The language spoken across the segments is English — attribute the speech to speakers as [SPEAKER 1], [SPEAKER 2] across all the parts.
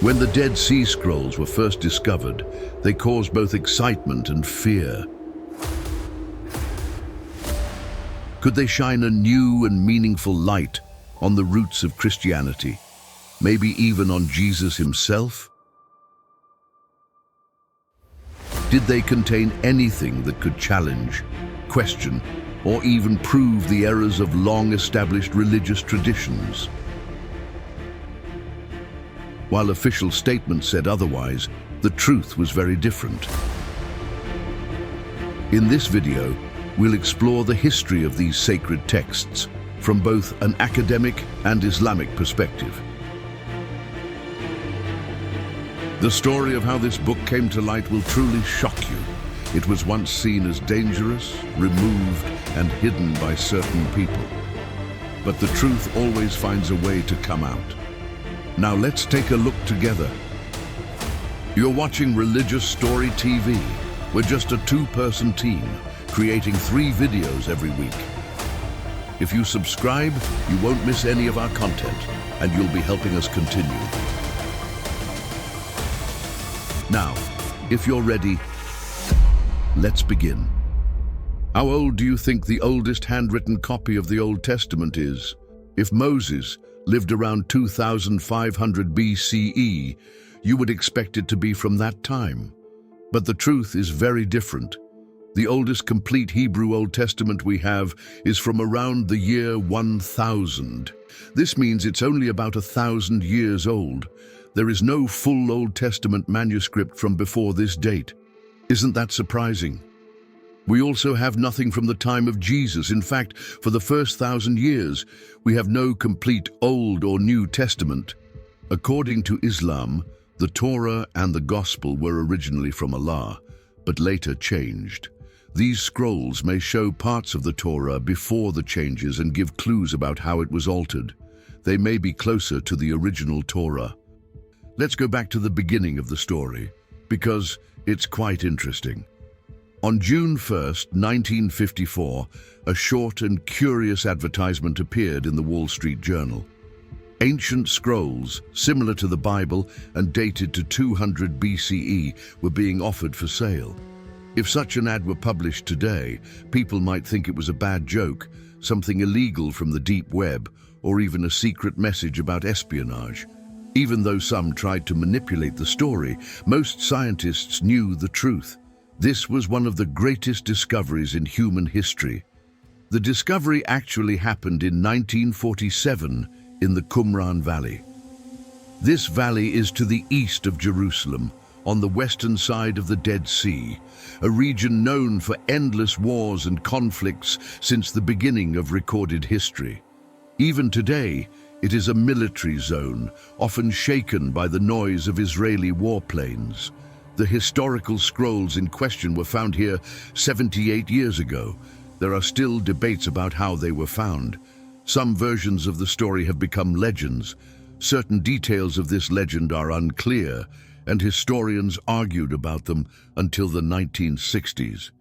[SPEAKER 1] When the Dead Sea Scrolls were first discovered, they caused both excitement and fear. Could they shine a new and meaningful light on the roots of Christianity, maybe even on Jesus himself? Did they contain anything that could challenge, question, or even prove the errors of long-established religious traditions? While official statements said otherwise, the truth was very different. In this video, we'll explore the history of these sacred texts from both an academic and Islamic perspective. The story of how this book came to light will truly shock you. It was once seen as dangerous, removed, and hidden by certain people. But the truth always finds a way to come out. Now let's take a look together. You're watching Religious Story TV. We're just a two-person team, creating 3 videos every week. If you subscribe, you won't miss any of our content, and you'll be helping us continue. Now, if you're ready, let's begin. How old do you think the oldest handwritten copy of the Old Testament is? If Moses lived around 2500 BCE, you would expect it to be from that time. But the truth is very different. The oldest complete Hebrew Old Testament we have is from around the year 1000. This means it's only about 1,000 years old. There is no full Old Testament manuscript from before this date. Isn't that surprising? We also have nothing from the time of Jesus. In fact, for the first 1,000 years, we have no complete Old or New Testament. According to Islam, the Torah and the Gospel were originally from Allah, but later changed. These scrolls may show parts of the Torah before the changes and give clues about how it was altered. They may be closer to the original Torah. Let's go back to the beginning of the story, because it's quite interesting. On June 1st, 1954, a short and curious advertisement appeared in the Wall Street Journal. Ancient scrolls, similar to the Bible and dated to 200 BCE, were being offered for sale. If such an ad were published today, people might think it was a bad joke, something illegal from the deep web, or even a secret message about espionage. Even though some tried to manipulate the story, most scientists knew the truth. This was one of the greatest discoveries in human history. The discovery actually happened in 1947 in the Qumran Valley. This valley is to the east of Jerusalem, on the western side of the Dead Sea, a region known for endless wars and conflicts since the beginning of recorded history. Even today, it is a military zone, often shaken by the noise of Israeli warplanes. The historical scrolls in question were found here 78 years ago. There are still debates about how they were found. Some versions of the story have become legends. Certain details of this legend are unclear, and historians argued about them until the 1960s.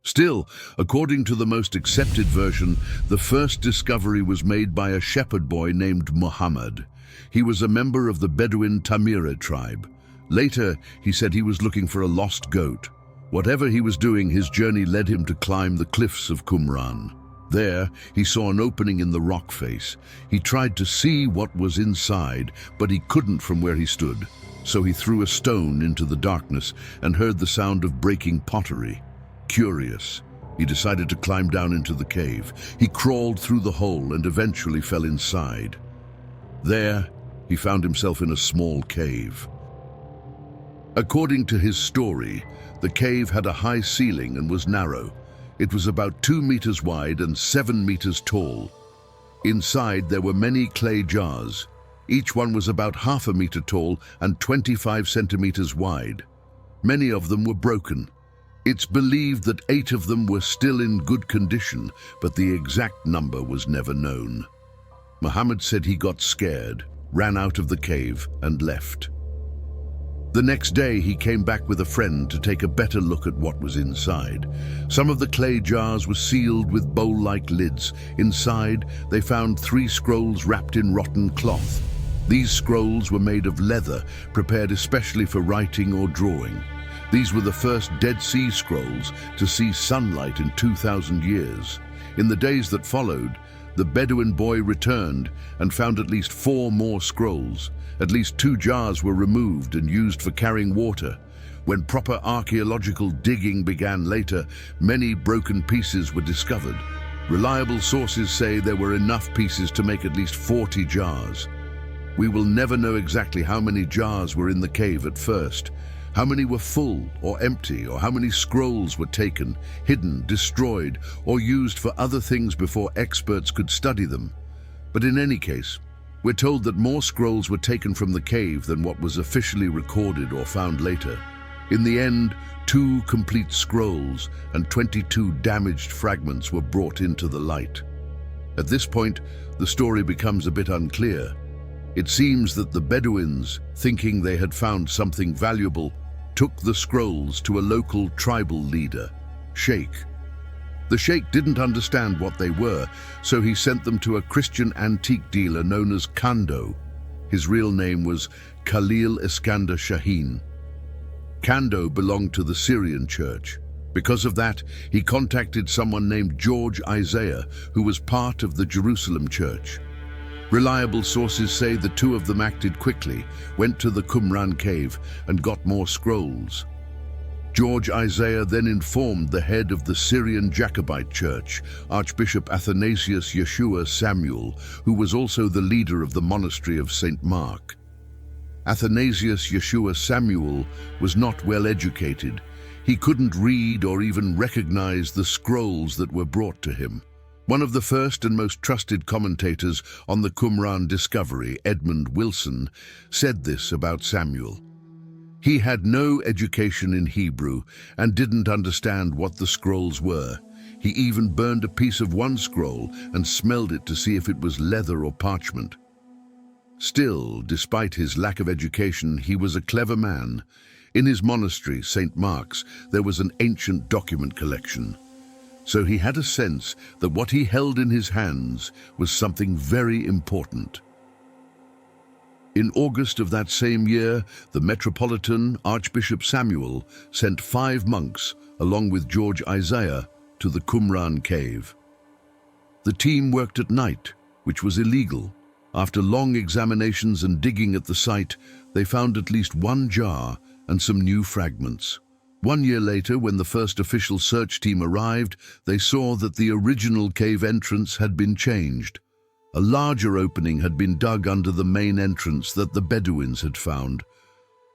[SPEAKER 1] Still, according to the most accepted version, the first discovery was made by a shepherd boy named Muhammad. He was a member of the Bedouin Tamira tribe. Later, he said he was looking for a lost goat. Whatever he was doing, his journey led him to climb the cliffs of Qumran. There, he saw an opening in the rock face. He tried to see what was inside, but he couldn't from where he stood. So he threw a stone into the darkness and heard the sound of breaking pottery. Curious, he decided to climb down into the cave. He crawled through the hole and eventually fell inside. There, he found himself in a small cave. According to his story, the cave had a high ceiling and was narrow. It was about 2 meters wide and 7 meters tall. Inside, there were many clay jars. Each one was about half a meter tall and 25 centimeters wide. Many of them were broken. It's believed that 8 of them were still in good condition, but the exact number was never known. Muhammad said he got scared, ran out of the cave, and left. The next day, he came back with a friend to take a better look at what was inside. Some of the clay jars were sealed with bowl-like lids. Inside, they found 3 scrolls wrapped in rotten cloth. These scrolls were made of leather, prepared especially for writing or drawing. These were the first Dead Sea Scrolls to see sunlight in 2,000 years. In the days that followed, the Bedouin boy returned and found at least 4 more scrolls. At least 2 jars were removed and used for carrying water. When proper archaeological digging began later, many broken pieces were discovered. Reliable sources say there were enough pieces to make at least 40 jars. We will never know exactly how many jars were in the cave at first, how many were full or empty, or how many scrolls were taken, hidden, destroyed, or used for other things before experts could study them. But in any case, we're told that more scrolls were taken from the cave than what was officially recorded or found later. In the end, 2 complete scrolls and 22 damaged fragments were brought into the light. At this point, the story becomes a bit unclear. It seems that the Bedouins, thinking they had found something valuable, took the scrolls to a local tribal leader, Sheikh. The Sheikh didn't understand what they were, so he sent them to a Christian antique dealer known as Kando. His real name was Khalil Iskander Shaheen. Kando belonged to the Syrian church. Because of that, he contacted someone named George Isaiah, who was part of the Jerusalem church. Reliable sources say the 2 of them acted quickly, went to the Qumran cave, and got more scrolls. George Isaiah then informed the head of the Syrian Jacobite church, Archbishop Athanasius Yeshua Samuel, who was also the leader of the monastery of St. Mark. Athanasius Yeshua Samuel was not well educated. He couldn't read or even recognize the scrolls that were brought to him. One of the first and most trusted commentators on the Qumran discovery, Edmund Wilson, said this about Samuel. He had no education in Hebrew and didn't understand what the scrolls were. He even burned a piece of one scroll and smelled it to see if it was leather or parchment. Still, despite his lack of education, he was a clever man. In his monastery, St. Mark's, there was an ancient document collection. So he had a sense that what he held in his hands was something very important. In August of that same year, the Metropolitan Archbishop Samuel sent 5 monks, along with George Isaiah, to the Qumran cave. The team worked at night, which was illegal. After long examinations and digging at the site, they found at least 1 jar and some new fragments. 1 year later, when the first official search team arrived, they saw that the original cave entrance had been changed. A larger opening had been dug under the main entrance that the Bedouins had found.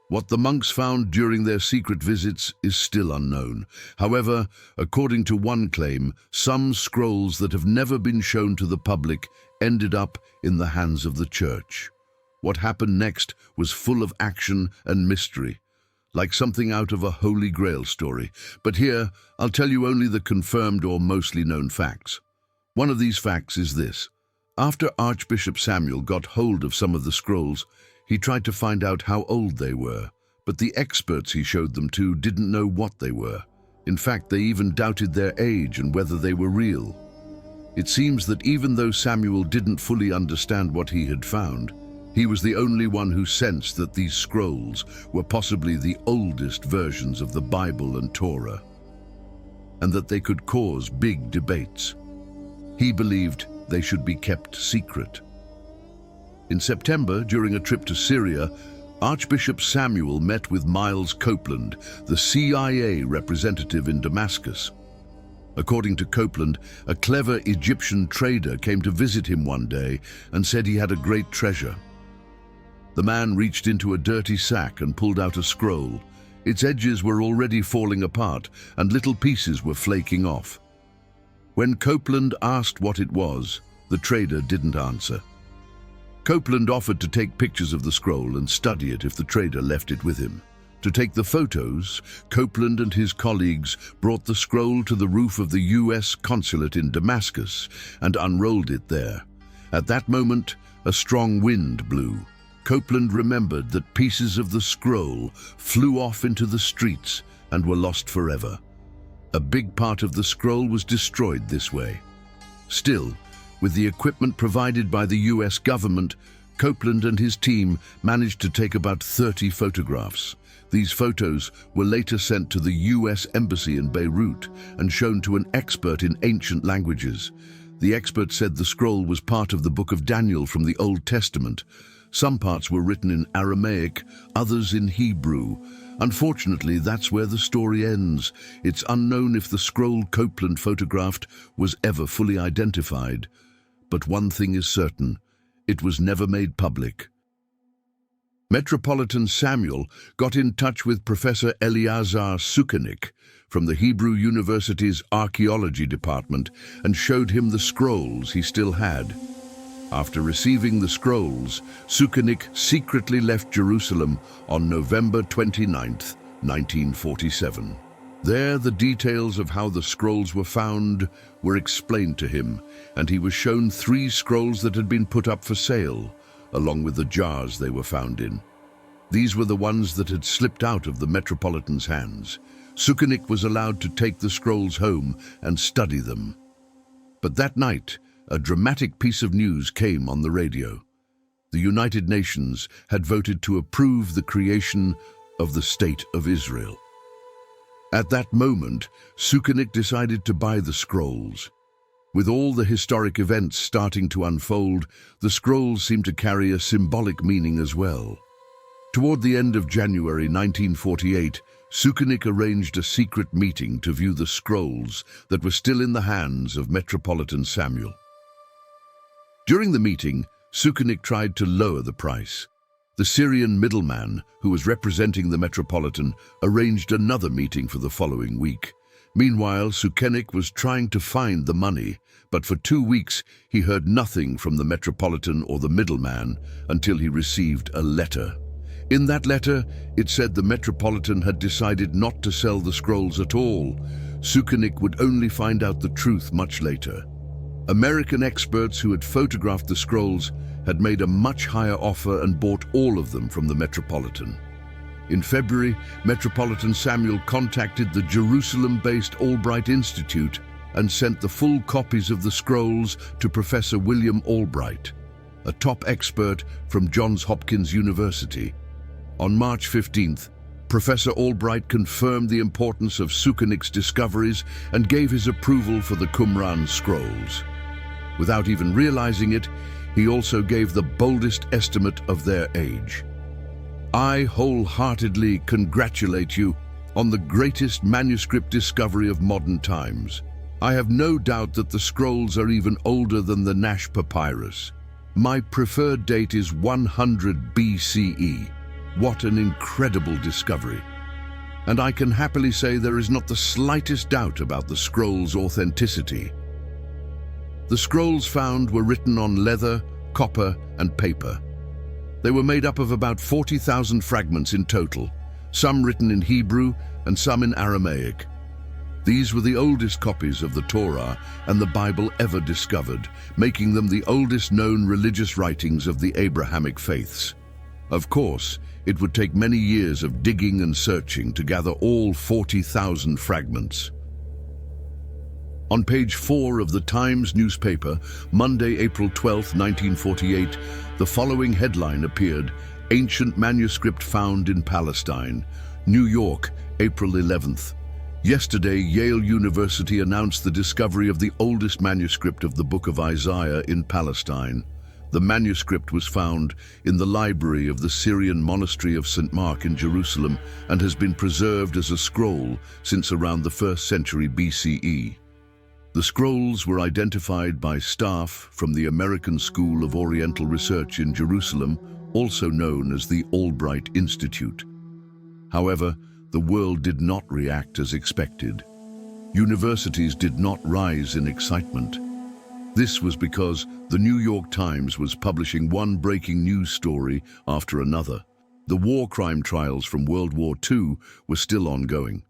[SPEAKER 1] What the monks found during their secret visits is still unknown. However, according to one claim, some scrolls that have never been shown to the public ended up in the hands of the church. What happened next was full of action and mystery, like something out of a Holy Grail story. But here, I'll tell you only the confirmed or mostly known facts. One of these facts is this. After Archbishop Samuel got hold of some of the scrolls, he tried to find out how old they were, but the experts he showed them to didn't know what they were. In fact, they even doubted their age and whether they were real. It seems that even though Samuel didn't fully understand what he had found, he was the only one who sensed that these scrolls were possibly the oldest versions of the Bible and Torah, and that they could cause big debates. He believed they should be kept secret. In September, during a trip to Syria, Archbishop Samuel met with Miles Copeland, the CIA representative in Damascus. According to Copeland, a clever Egyptian trader came to visit him one day and said he had a great treasure. The man reached into a dirty sack and pulled out a scroll. Its edges were already falling apart and little pieces were flaking off. When Copeland asked what it was, the trader didn't answer. Copeland offered to take pictures of the scroll and study it if the trader left it with him. To take the photos, Copeland and his colleagues brought the scroll to the roof of the U.S. consulate in Damascus and unrolled it there. At that moment, a strong wind blew. Copeland remembered that pieces of the scroll flew off into the streets and were lost forever. A big part of the scroll was destroyed this way. Still, with the equipment provided by the U.S. government, Copeland and his team managed to take about 30 photographs. These photos were later sent to the US Embassy in Beirut and shown to an expert in ancient languages. The expert said the scroll was part of the Book of Daniel from the Old Testament. Some parts were written in Aramaic, others in Hebrew. Unfortunately, that's where the story ends. It's unknown if the scroll Copeland photographed was ever fully identified. But one thing is certain: it was never made public. Metropolitan Samuel got in touch with Professor Eleazar Sukenik from the Hebrew University's Archaeology Department and showed him the scrolls he still had. After receiving the scrolls, Sukenik secretly left Jerusalem on November 29, 1947. There, the details of how the scrolls were found were explained to him, and he was shown 3 scrolls that had been put up for sale, along with the jars they were found in. These were the ones that had slipped out of the Metropolitan's hands. Sukenik was allowed to take the scrolls home and study them. But that night, a dramatic piece of news came on the radio. The United Nations had voted to approve the creation of the State of Israel. At that moment, Sukenik decided to buy the scrolls. With all the historic events starting to unfold, the scrolls seemed to carry a symbolic meaning as well. Toward the end of January 1948, Sukenik arranged a secret meeting to view the scrolls that were still in the hands of Metropolitan Samuel. During the meeting, Sukenik tried to lower the price. The Syrian middleman, who was representing the Metropolitan, arranged another meeting for the following week. Meanwhile, Sukenik was trying to find the money, but for 2 weeks he heard nothing from the Metropolitan or the middleman until he received a letter. In that letter, it said the Metropolitan had decided not to sell the scrolls at all. Sukenik would only find out the truth much later. American experts who had photographed the scrolls had made a much higher offer and bought all of them from the Metropolitan. In February, Metropolitan Samuel contacted the Jerusalem-based Albright Institute and sent the full copies of the scrolls to Professor William Albright, a top expert from Johns Hopkins University. On March 15th, Professor Albright confirmed the importance of Sukenik's discoveries and gave his approval for the Qumran scrolls. Without even realizing it, he also gave the boldest estimate of their age. I wholeheartedly congratulate you on the greatest manuscript discovery of modern times. I have no doubt that the scrolls are even older than the Nash papyrus. My preferred date is 100 BCE. What an incredible discovery. And I can happily say there is not the slightest doubt about the scrolls' authenticity. The scrolls found were written on leather, copper, and paper. They were made up of about 40,000 fragments in total, some written in Hebrew and some in Aramaic. These were the oldest copies of the Torah and the Bible ever discovered, making them the oldest known religious writings of the Abrahamic faiths. Of course, it would take many years of digging and searching to gather all 40,000 fragments. On page 4 of the Times newspaper, Monday, April 12, 1948, the following headline appeared: Ancient Manuscript Found in Palestine. New York, April 11th. Yesterday, Yale University announced the discovery of the oldest manuscript of the Book of Isaiah in Palestine. The manuscript was found in the library of the Syrian monastery of St. Mark in Jerusalem and has been preserved as a scroll since around the 1st century BCE. The scrolls were identified by staff from the American School of Oriental Research in Jerusalem, also known as the Albright Institute. However, the world did not react as expected. Universities did not rise in excitement. This was because the New York Times was publishing one breaking news story after another. The war crime trials from World War II were still ongoing.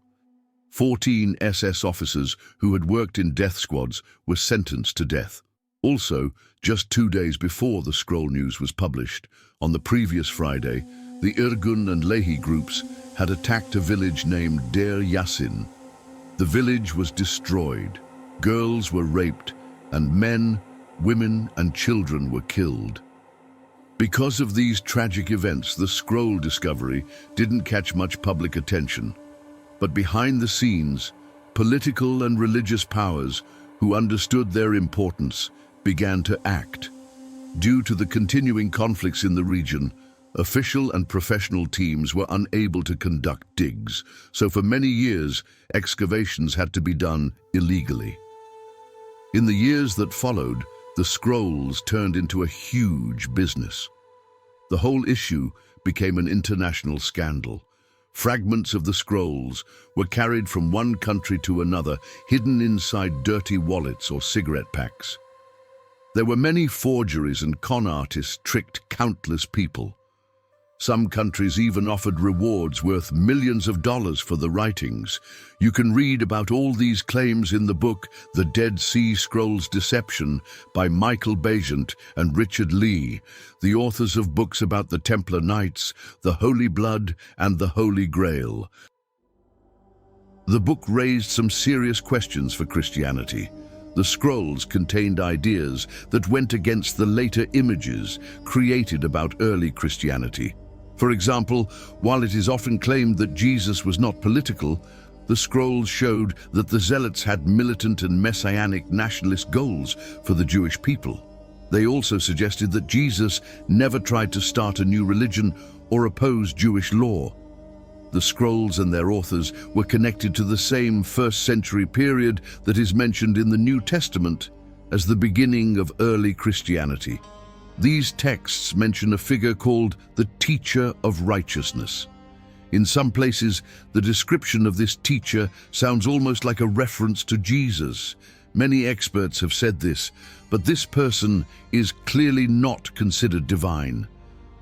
[SPEAKER 1] 14 SS officers who had worked in death squads were sentenced to death. Also, just 2 days before the scroll news was published, on the previous Friday, the Irgun and Lehi groups had attacked a village named Deir Yassin. The village was destroyed, girls were raped, and men, women, and children were killed. Because of these tragic events, the scroll discovery didn't catch much public attention. But behind the scenes, political and religious powers who understood their importance began to act. Due to the continuing conflicts in the region, official and professional teams were unable to conduct digs, so for many years, excavations had to be done illegally. In the years that followed, the scrolls turned into a huge business. The whole issue became an international scandal. Fragments of the scrolls were carried from one country to another, hidden inside dirty wallets or cigarette packs. There were many forgeries, and con artists tricked countless people. Some countries even offered rewards worth millions of dollars for the writings. You can read about all these claims in the book The Dead Sea Scrolls Deception by Michael Bajent and Richard Lee, the authors of books about the Templar Knights, the Holy Blood, and the Holy Grail. The book raised some serious questions for Christianity. The scrolls contained ideas that went against the later images created about early Christianity. For example, while it is often claimed that Jesus was not political, the scrolls showed that the Zealots had militant and messianic nationalist goals for the Jewish people. They also suggested that Jesus never tried to start a new religion or oppose Jewish law. The scrolls and their authors were connected to the same first-century period that is mentioned in the New Testament as the beginning of early Christianity. These texts mention a figure called the Teacher of Righteousness. In some places, the description of this teacher sounds almost like a reference to Jesus. Many experts have said this, but this person is clearly not considered divine.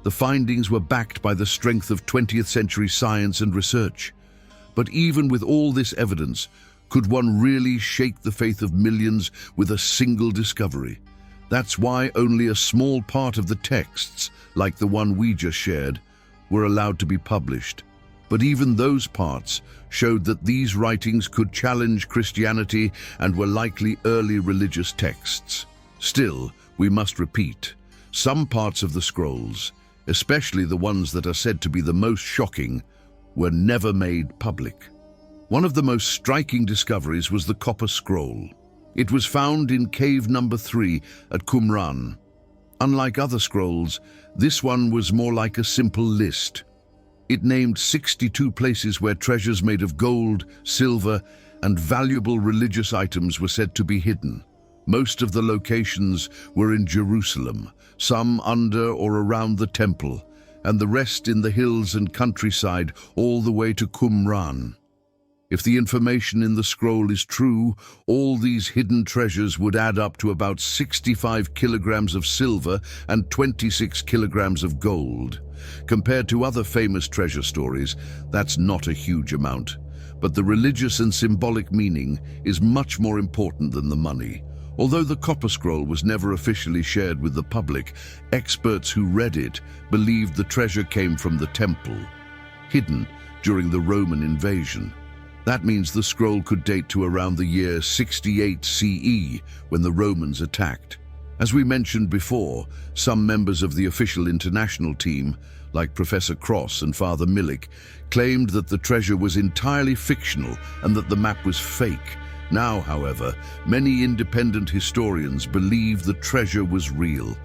[SPEAKER 1] The findings were backed by the strength of 20th century science and research. But even with all this evidence, could one really shake the faith of millions with a single discovery? That's why only a small part of the texts, like the one we just shared, were allowed to be published. But even those parts showed that these writings could challenge Christianity and were likely early religious texts. Still, we must repeat, some parts of the scrolls, especially the ones that are said to be the most shocking, were never made public. One of the most striking discoveries was the copper scroll. It was found in cave number 3 at Qumran. Unlike other scrolls, this one was more like a simple list. It named 62 places where treasures made of gold, silver, and valuable religious items were said to be hidden. Most of the locations were in Jerusalem, some under or around the temple, and the rest in the hills and countryside all the way to Qumran. If the information in the scroll is true, all these hidden treasures would add up to about 65 kilograms of silver and 26 kilograms of gold. Compared to other famous treasure stories, that's not a huge amount. But the religious and symbolic meaning is much more important than the money. Although the copper scroll was never officially shared with the public, experts who read it believed the treasure came from the temple, hidden during the Roman invasion. That means the scroll could date to around the year 68 CE, when the Romans attacked. As we mentioned before, some members of the official international team, like Professor Cross and Father Milik, claimed that the treasure was entirely fictional and that the map was fake. Now, however, many independent historians believe the treasure was real,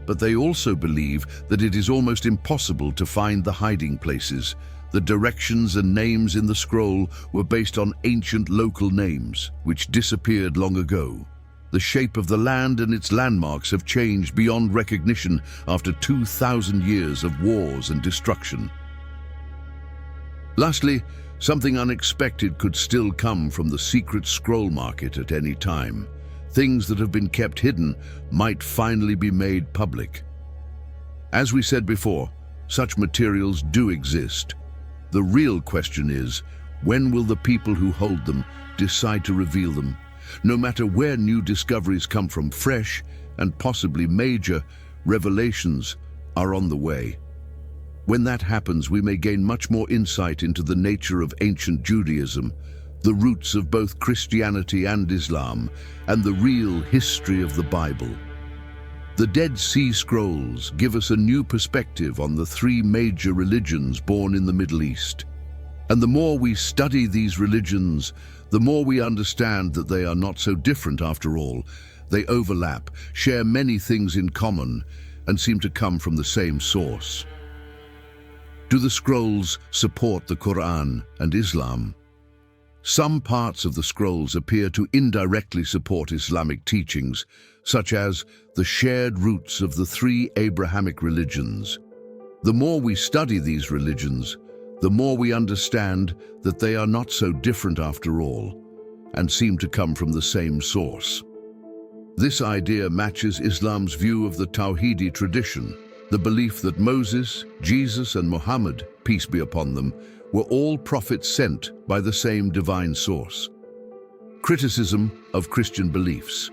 [SPEAKER 1] but they also believe that it is almost impossible to find the hiding places. The directions and names in the scroll were based on ancient local names, which disappeared long ago. The shape of the land and its landmarks have changed beyond recognition after 2,000 years of wars and destruction. Lastly, something unexpected could still come from the secret scroll market at any time. Things that have been kept hidden might finally be made public. As we said before, such materials do exist. The real question is, when will the people who hold them decide to reveal them? No matter where new discoveries come from, fresh and possibly major revelations are on the way. When that happens, we may gain much more insight into the nature of ancient Judaism, the roots of both Christianity and Islam, and the real history of the Bible. The Dead Sea Scrolls give us a new perspective on the three major religions born in the Middle East. And the more we study these religions, the more we understand that they are not so different after all. They overlap, share many things in common, and seem to come from the same source. Do the scrolls support the Qur'an and Islam? Some parts of the scrolls appear to indirectly support Islamic teachings, such as the shared roots of the three Abrahamic religions. The more we study these religions, the more we understand that they are not so different after all, and seem to come from the same source. This idea matches Islam's view of the Tawhidi tradition, the belief that Moses, Jesus, and Muhammad, peace be upon them, were all prophets sent by the same divine source. Criticism of Christian beliefs.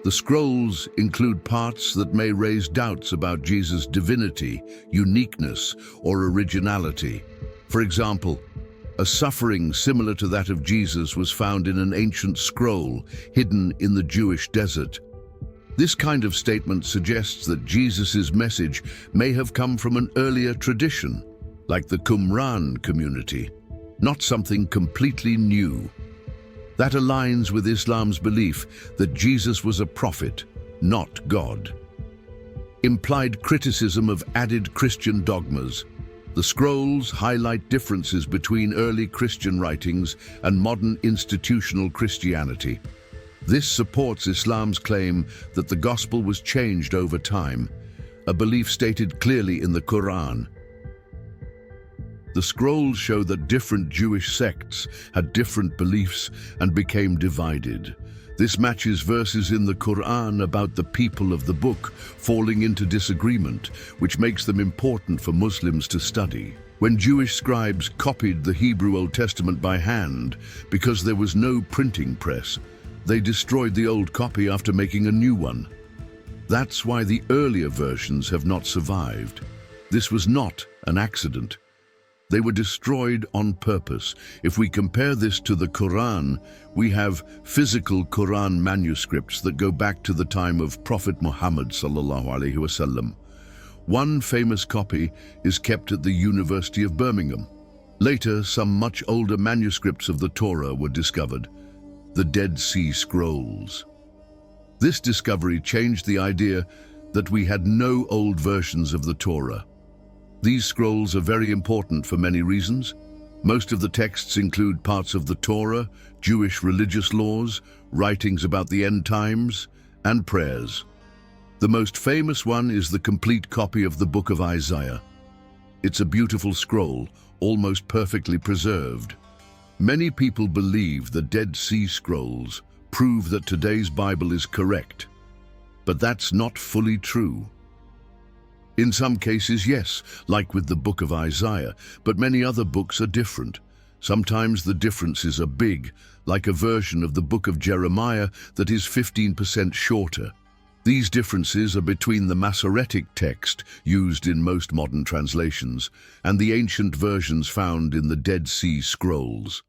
[SPEAKER 1] The scrolls include parts that may raise doubts about Jesus' divinity, uniqueness, or originality. For example, a suffering similar to that of Jesus was found in an ancient scroll hidden in the Jewish desert. This kind of statement suggests that Jesus' message may have come from an earlier tradition, like the Qumran community, not something completely new. That aligns with Islam's belief that Jesus was a prophet, not God. Implied criticism of added Christian dogmas. The scrolls highlight differences between early Christian writings and modern institutional Christianity. This supports Islam's claim that the gospel was changed over time, a belief stated clearly in the Qur'an. The scrolls show that different Jewish sects had different beliefs and became divided. This matches verses in the Qur'an about the people of the book falling into disagreement, which makes them important for Muslims to study. When Jewish scribes copied the Hebrew Old Testament by hand because there was no printing press, they destroyed the old copy after making a new one. That's why the earlier versions have not survived. This was not an accident. They were destroyed on purpose. If we compare this to the Qur'an, we have physical Qur'an manuscripts that go back to the time of Prophet Muhammad ﷺ. One famous copy is kept at the University of Birmingham. Later, some much older manuscripts of the Torah were discovered, the Dead Sea Scrolls. This discovery changed the idea that we had no old versions of the Torah. These scrolls are very important for many reasons. Most of the texts include parts of the Torah, Jewish religious laws, writings about the end times, and prayers. The most famous one is the complete copy of the Book of Isaiah. It's a beautiful scroll, almost perfectly preserved. Many people believe the Dead Sea Scrolls prove that today's Bible is correct, but that's not fully true. In some cases, yes, like with the Book of Isaiah, but many other books are different. Sometimes the differences are big, like a version of the Book of Jeremiah that is 15% shorter. These differences are between the Masoretic text used in most modern translations and the ancient versions found in the Dead Sea Scrolls.